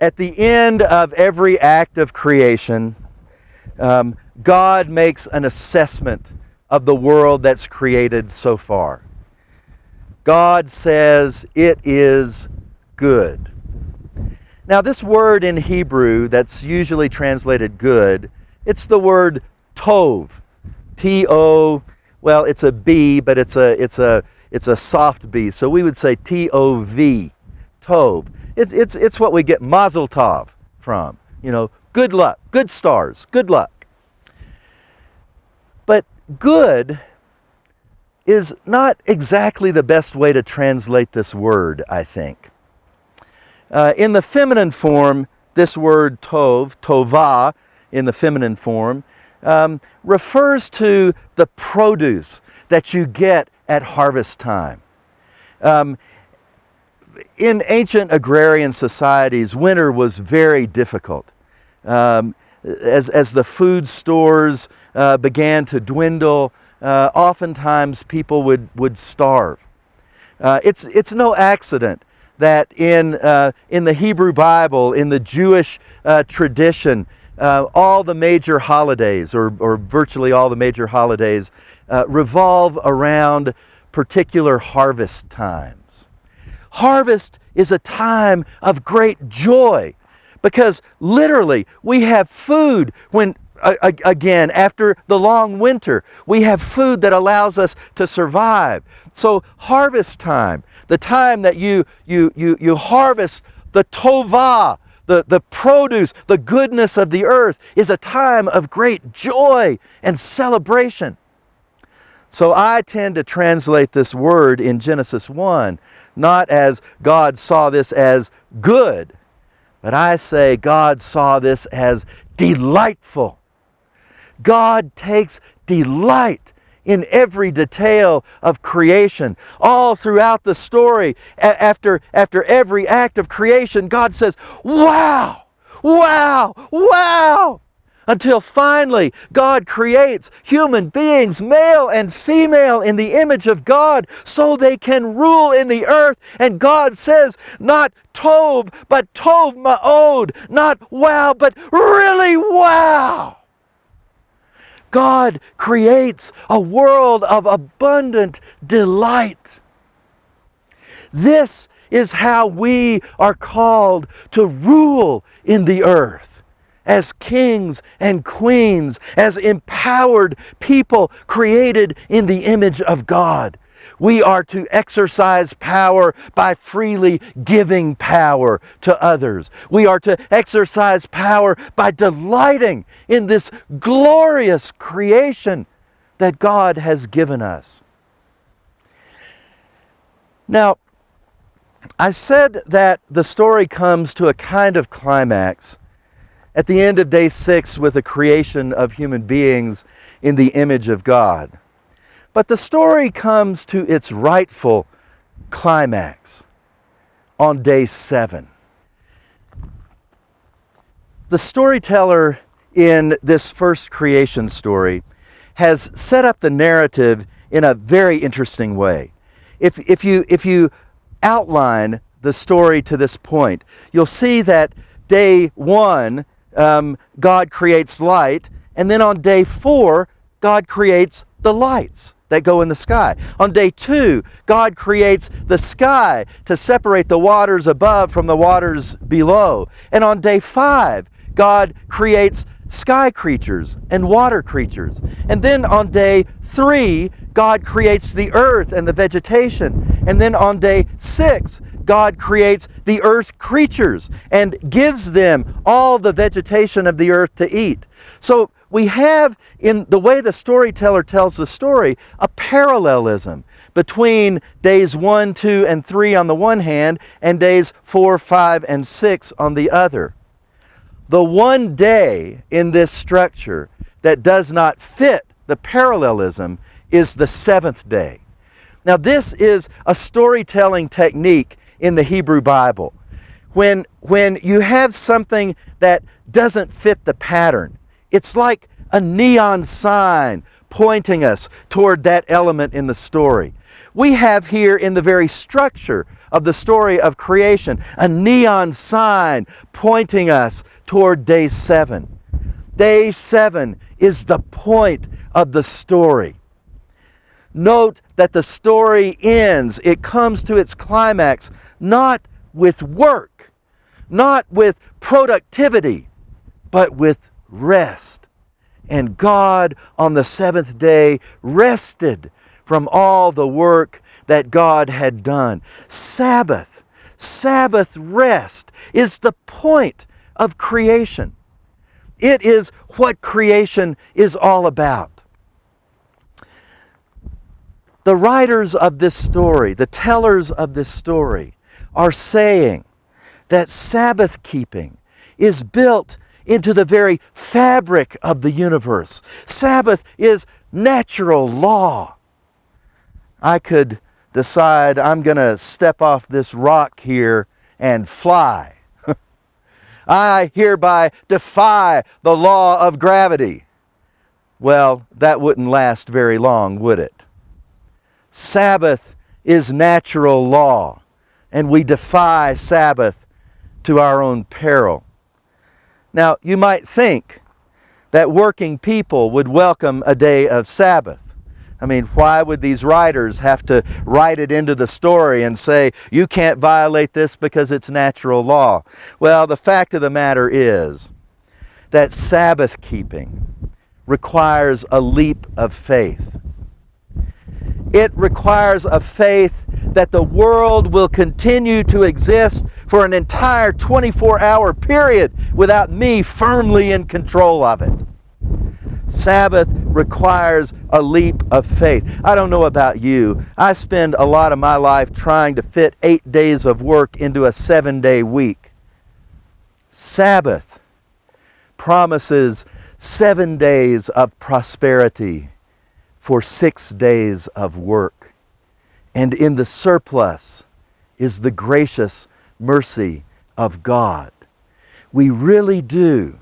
At the end of every act of creation, God makes an assessment of the world that's created so far. God says it is good. Now, this word in Hebrew that's usually translated good, it's the word tov. T-O, well, it's a B, but it's a soft B. So we would say T-O-V, tov. It's what we get mazel tov from. You know, good luck, good stars, good luck. But good is not exactly the best way to translate this word, I think. In the feminine form, this word tov, tovah, in the feminine form, refers to the produce that you get at harvest time. In ancient agrarian societies, winter was very difficult. As the food stores began to dwindle, oftentimes people would starve. It's no accident that in the Hebrew Bible, in the Jewish tradition, all the major holidays, or virtually all the major holidays, revolve around particular harvest times. Harvest is a time of great joy because literally we have food when, again, after the long winter, we have food that allows us to survive. So harvest time, the time that you harvest the tovah, the produce, the goodness of the earth, is a time of great joy and celebration. So I tend to translate this word in Genesis 1 not as God saw this as good, but I say God saw this as delightful. God takes delight in every detail of creation. All throughout the story, after every act of creation, God says, wow, wow, wow. Until finally, God creates human beings, male and female, in the image of God, so they can rule in the earth. And God says, not tov, but tov ma'od, not wow, but really wow. God creates a world of abundant delight. This is how we are called to rule in the earth. As kings and queens, as empowered people created in the image of God. We are to exercise power by freely giving power to others. We are to exercise power by delighting in this glorious creation that God has given us. Now, I said that the story comes to a kind of climax at the end of day 6 with the creation of human beings in the image of God. But the story comes to its rightful climax on day 7. The storyteller in this first creation story has set up the narrative in a very interesting way. If you outline the story to this point, you'll see that day 1, God creates light, and then on day 4, God creates the lights that go in the sky. On day 2, God creates the sky to separate the waters above from the waters below. And on day 5, God creates sky creatures and water creatures. And then on day 3, God creates the earth and the vegetation. And then on day 6, God creates the earth creatures and gives them all the vegetation of the earth to eat. So we have, in the way the storyteller tells the story, a parallelism between days 1, 2, and 3 on the one hand, and days 4, 5, and 6 on the other. The one day in this structure that does not fit the parallelism is the 7th day. Now, this is a storytelling technique in the Hebrew Bible. When you have something that doesn't fit the pattern, it's like a neon sign pointing us toward that element in the story. We have here in the very structure of the story of creation a neon sign pointing us toward day 7. Day 7 is the point of the story. Note that the story ends, it comes to its climax, not with work, not with productivity, but with rest. And God on the 7th day rested from all the work that God had done. Sabbath rest is the point of creation. It is what creation is all about. The writers of this story, the tellers of this story, are saying that Sabbath keeping is built into the very fabric of the universe. Sabbath is natural law. I could decide I'm going to step off this rock here and fly. I hereby defy the law of gravity. Well, that wouldn't last very long, would it? Sabbath is natural law, and we defy Sabbath to our own peril. Now, you might think that working people would welcome a day of Sabbath. I mean, why would these writers have to write it into the story and say, you can't violate this because it's natural law? Well, the fact of the matter is that Sabbath keeping requires a leap of faith. It requires a faith that the world will continue to exist for an entire 24-hour period without me firmly in control of it. Sabbath requires a leap of faith. I don't know about you. I spend a lot of my life trying to fit 8 days of work into a 7-day week. Sabbath promises 7 days of prosperity for 6 days of work. And in the surplus is the gracious mercy of God. We really do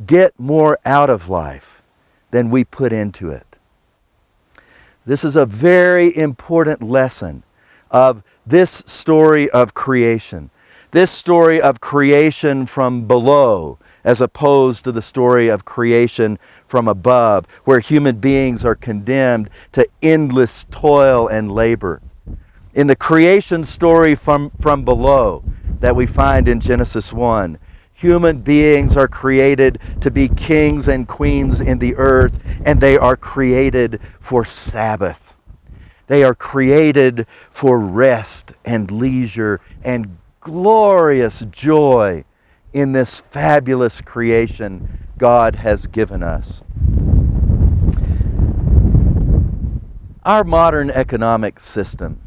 get more out of life than we put into it. This is a very important lesson of this story of creation. This story of creation from below, as opposed to the story of creation from above, where human beings are condemned to endless toil and labor. In the creation story from below that we find in Genesis 1, human beings are created to be kings and queens in the earth, and they are created for Sabbath. They are created for rest and leisure and glorious joy in this fabulous creation God has given us. Our modern economic system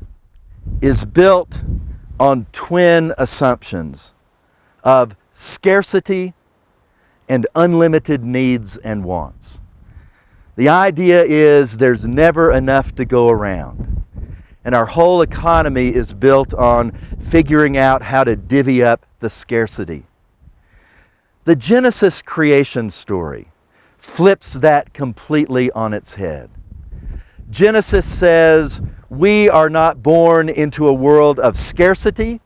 is built on twin assumptions of scarcity and unlimited needs and wants. The idea is there's never enough to go around. And our whole economy is built on figuring out how to divvy up the scarcity. The Genesis creation story flips that completely on its head. Genesis says we are not born into a world of scarcity,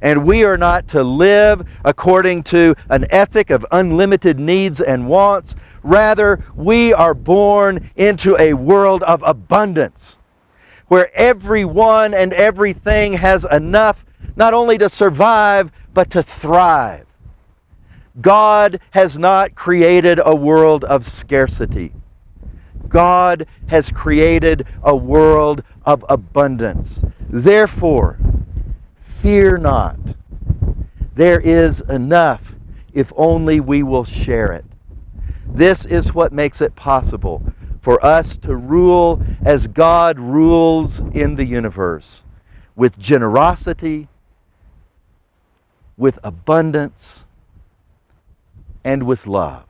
and we are not to live according to an ethic of unlimited needs and wants. Rather, we are born into a world of abundance, where everyone and everything has enough not only to survive, but to thrive. God has not created a world of scarcity. God has created a world of abundance. Therefore, fear not. There is enough if only we will share it. This is what makes it possible for us to rule as God rules in the universe, with generosity, with abundance, and with love.